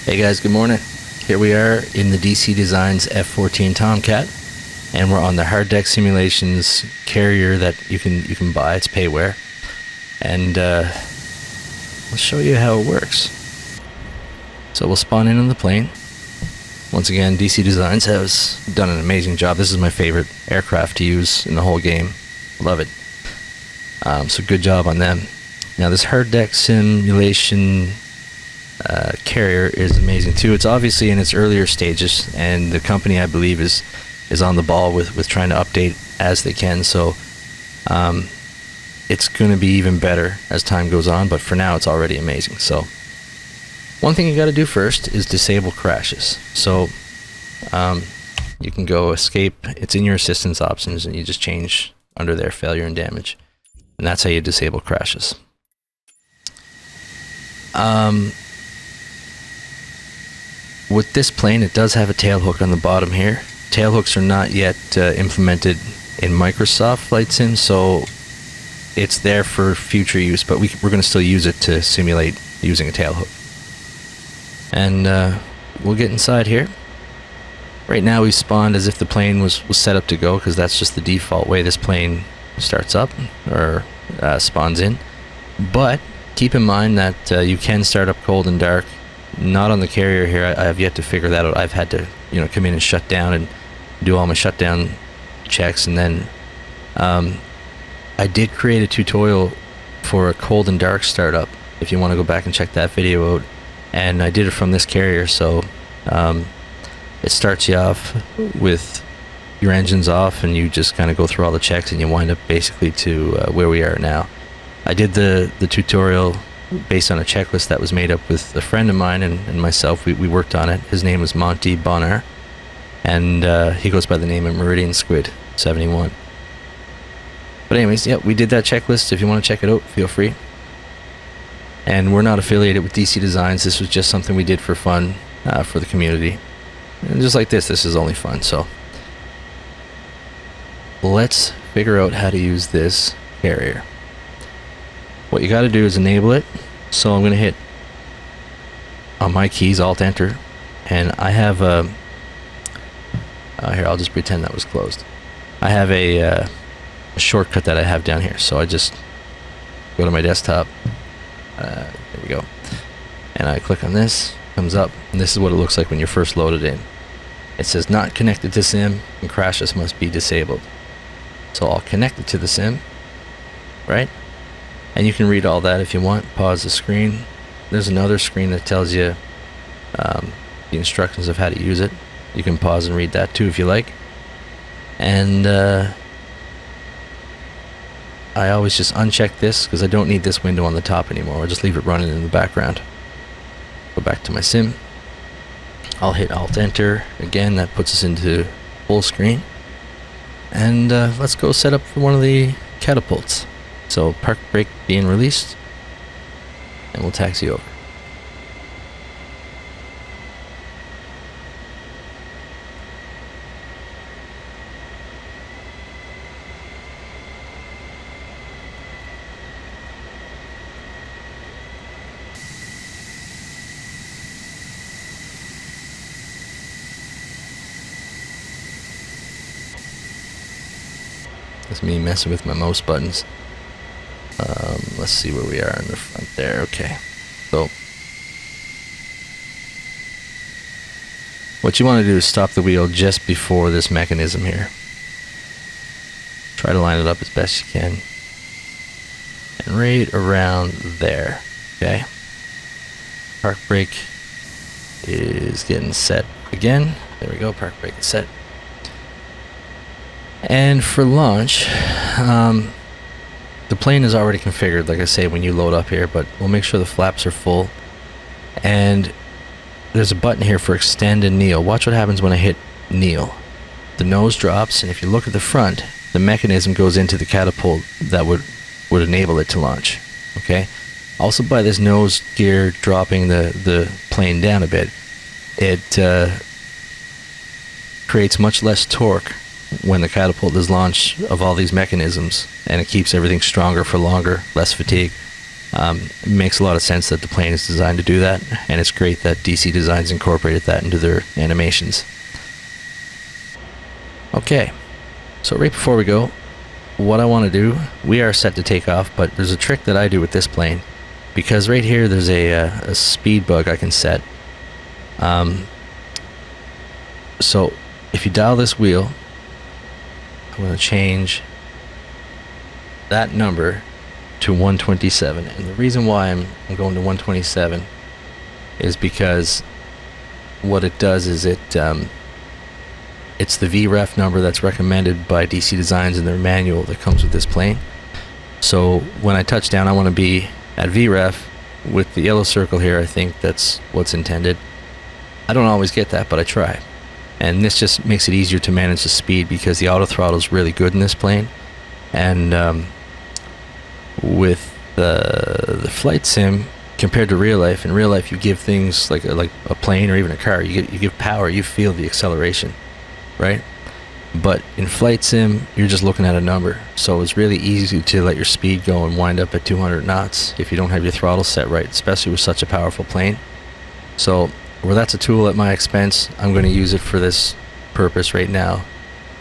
Hey guys, good morning. Here we are in the DC Designs F-14 Tomcat, and we're on the hard deck simulations carrier that you can buy. It's payware, and I'll show you how it works. So we'll spawn in on the plane. Once again, DC Designs has done an amazing job. This is my favorite aircraft to use in the whole game. Love it. So good job on them. Now this hard deck simulation carrier is amazing too. It's obviously in its earlier stages, and the company, I believe, is on the ball with trying to update as they can. So it's going to be even better as time goes on, but for now it's already amazing. So one thing you got to do first is disable crashes. So you can go escape. It's in your assistance options, and you just change under there failure and damage, and that's how you disable crashes. With this plane, it does have a tail hook on the bottom here. Tail hooks are not yet implemented in Microsoft Flight Sim, so it's there for future use, but we're going to still use it to simulate using a tail hook. And we'll get inside here. Right now we spawned as if the plane was set up to go, because that's just the default way this plane starts up or spawns in. But keep in mind that you can start up cold and dark. Not on the carrier here. I have yet to figure that out. I've had to, come in and shut down and do all my shutdown checks, and then I did create a tutorial for a cold and dark startup. If you want to go back and check that video out, and I did it from this carrier. So it starts you off with your engines off, and you just kind of go through all the checks, and you wind up basically to where we are now. I did the tutorial based on a checklist that was made up with a friend of mine and myself. We worked on it. His name is Monty Bonner, and he goes by the name of Meridian Squid 71. But anyways, yeah, we did that checklist. If you want to check it out, feel free. And we're not affiliated with DC Designs. This was just something we did for fun, for the community. And just like this is only fun. So let's figure out how to use this carrier. What you got to do is enable it. So I'm going to hit on my keys, Alt Enter, and I have here, I'll just pretend that was closed. I have a shortcut that I have down here. So I just go to my desktop. There we go. And I click on this, comes up, and this is what it looks like when you're first loaded in. It says not connected to sim, and crashes must be disabled. So I'll connect it to the sim, right? And you can read all that if you want. Pause the screen. There's another screen that tells you the instructions of how to use it. You can pause and read that too if you like. And I always just uncheck this because I don't need this window on the top anymore. I'll just leave it running in the background. Go back to my sim. I'll hit Alt Enter again. That puts us into full screen. And let's go set up for one of the catapults. So park brake being released, and we'll taxi over. That's me messing with my mouse buttons. Let's see where we are in the front there. Okay, so what you want to do is stop the wheel just before this mechanism here. Try to line it up as best you can, and right around there. Okay, park brake is getting set again. There we go, park brake is set. And for launch, the plane is already configured, like I say, when you load up here, but we'll make sure the flaps are full. And there's a button here for extend and kneel. Watch what happens when I hit kneel. The nose drops, and if you look at the front, the mechanism goes into the catapult that would enable it to launch. Okay. Also, by this nose gear dropping the plane down a bit, it creates much less torque when the catapult is launched of all these mechanisms, and it keeps everything stronger for longer, less fatigue. It makes a lot of sense that the plane is designed to do that, and it's great that DC Designs incorporated that into their animations. Okay, so right before we go, what I want to do, we are set to take off, but there's a trick that I do with this plane, because right here there's a speed bug I can set. So if you dial this wheel, I'm going to change that number to 127, and the reason why I'm going to 127 is because what it does is it's the VREF number that's recommended by DC Designs in their manual that comes with this plane. So when I touch down, I want to be at VREF with the yellow circle here. I think that's what's intended. I don't always get that, but I try. And this just makes it easier to manage the speed because the auto throttle is really good in this plane. And with the flight sim, compared to real life, in real life you give things like a plane or even a car, you give power, you feel the acceleration, right? But in flight sim, you're just looking at a number. So it's really easy to let your speed go and wind up at 200 knots if you don't have your throttle set right, especially with such a powerful plane. So where that's a tool at my expense, I'm going to use it for this purpose right now.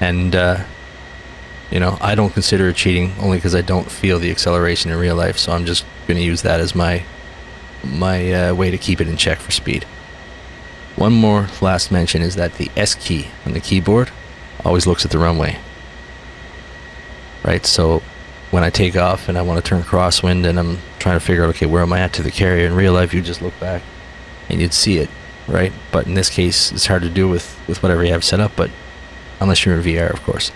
And I don't consider it cheating only because I don't feel the acceleration in real life. So I'm just going to use that as my way to keep it in check for speed. One more last mention is that the S key on the keyboard always looks at the runway, right? So when I take off and I want to turn crosswind and I'm trying to figure out, okay, where am I at to the carrier? In real life, you just look back and you'd see it, right? But in this case, it's hard to do with whatever you have set up, but unless you're in VR, of course.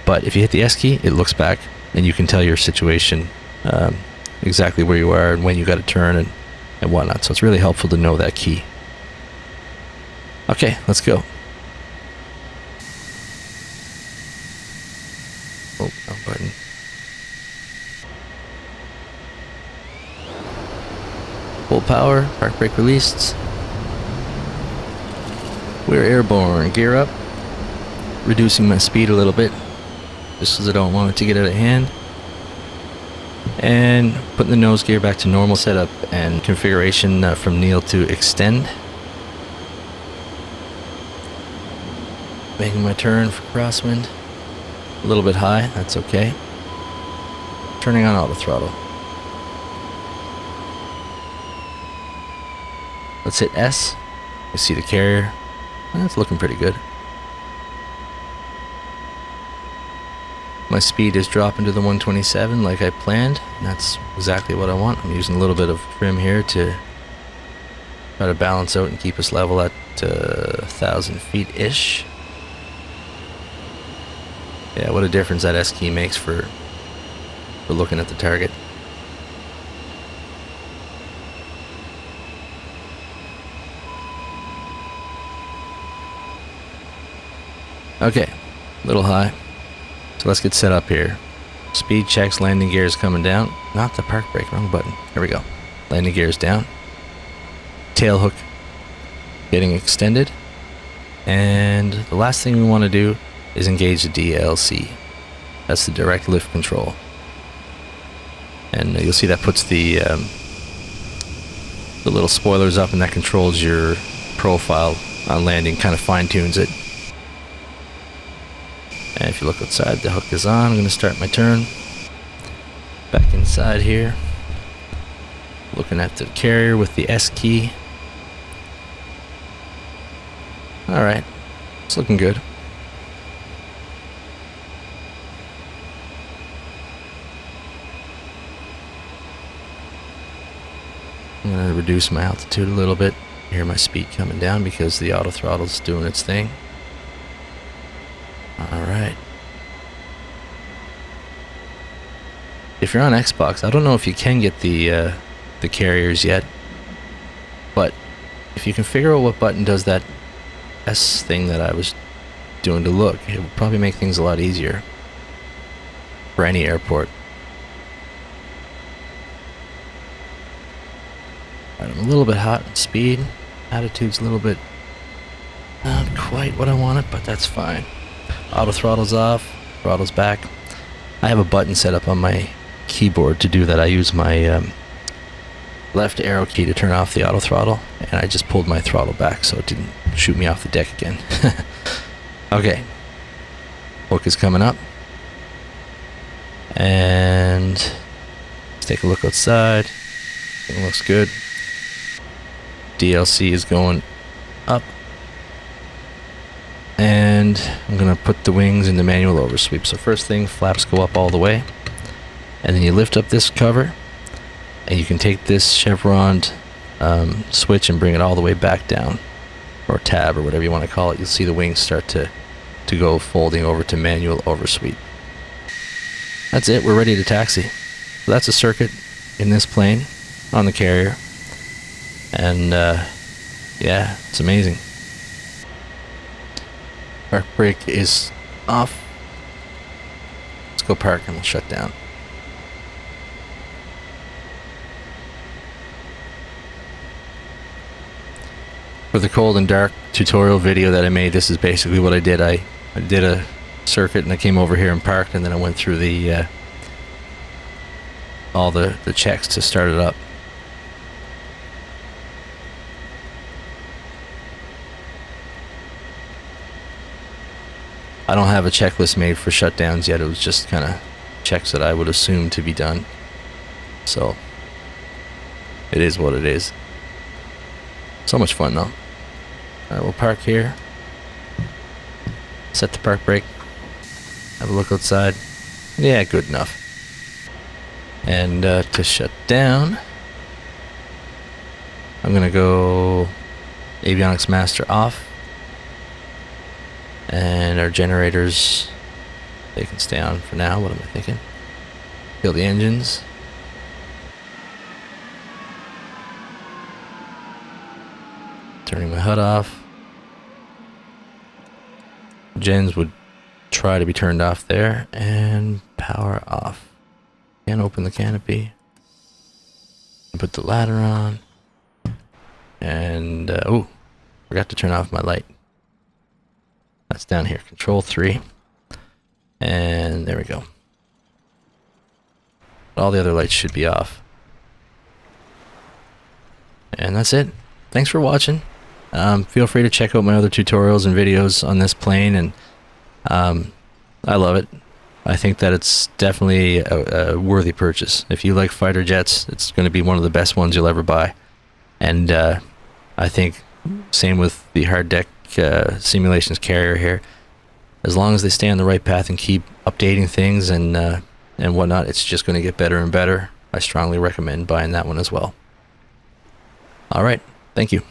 But if you hit the S key, it looks back and you can tell your situation, exactly where you are and when you got to turn and whatnot. So it's really helpful to know that key. Okay, let's go. Oh, wrong button. Full power, park brake released. We're airborne. Gear up. Reducing my speed a little bit, just because I don't want it to get out of hand. And putting the nose gear back to normal setup and configuration from Neil to extend. Making my turn for crosswind. A little bit high, that's okay. Turning on auto throttle. Let's hit S. You see the carrier. That's looking pretty good. My speed is dropping to the 127 like I planned, and that's exactly what I want. I'm using a little bit of trim here to try to balance out and keep us level at 1,000 feet-ish. Yeah, what a difference that S key makes for looking at the target. Okay, a little high. So let's get set up here. Speed checks, landing gear is coming down. Not the park brake, wrong button. Here we go. Landing gear is down. Tail hook getting extended. And the last thing we want to do is engage the DLC. That's the direct lift control. And you'll see that puts the little spoilers up, and that controls your profile on landing, kind of fine tunes it. And if you look outside, the hook is on. I'm going to start my turn. Back inside here. Looking at the carrier with the S key. Alright, it's looking good. I'm going to reduce my altitude a little bit. Hear my speed coming down because the auto throttle's doing its thing. Alright. If you're on Xbox, I don't know if you can get the carriers yet, but if you can figure out what button does that S thing that I was doing to look, it would probably make things a lot easier for any airport. Alright, I'm a little bit hot on speed. Attitude's a little bit not quite what I wanted, but that's fine. Auto throttle's off, throttle's back. I have a button set up on my keyboard to do that. I use my left arrow key to turn off the auto throttle, and I just pulled my throttle back so it didn't shoot me off the deck again. Okay, hook is coming up, and let's take a look outside. It looks good. DLC is going up, and I'm gonna put the wings in the manual oversweep. So first thing, flaps go up all the way, and then you lift up this cover, and you can take this chevron switch and bring it all the way back down, or tab, or whatever you want to call it. You'll see the wings start to go folding over to manual oversweep. That's it, we're ready to taxi. So that's a circuit in this plane on the carrier, and yeah, it's amazing. Park brake is off. Let's go park and we'll shut down. For the cold and dark tutorial video that I made, this is basically what I did. I did a circuit and I came over here and parked, and then I went through the all the checks to start it up. I don't have a checklist made for shutdowns yet. It was just kind of checks that I would assume to be done. So it is what it is. So much fun though. Alright, we'll park here. Set the park brake. Have a look outside. Yeah, good enough. And to shut down, I'm gonna go avionics master off, and our generators, they can stay on for now. What am I thinking? Kill the engines. Turning my HUD off. Gens would try to be turned off there, and power off. Can't open the canopy. Put the ladder on. And oh, forgot to turn off my light. That's down here. Control 3. And there we go. All the other lights should be off. And that's it. Thanks for watching. Feel free to check out my other tutorials and videos on this plane, and I love it. I think that it's definitely a worthy purchase. If you like fighter jets, it's going to be one of the best ones you'll ever buy. And I think same with the hard deck simulations carrier here. As long as they stay on the right path and keep updating things and whatnot, it's just going to get better and better. I strongly recommend buying that one as well. All right, thank you.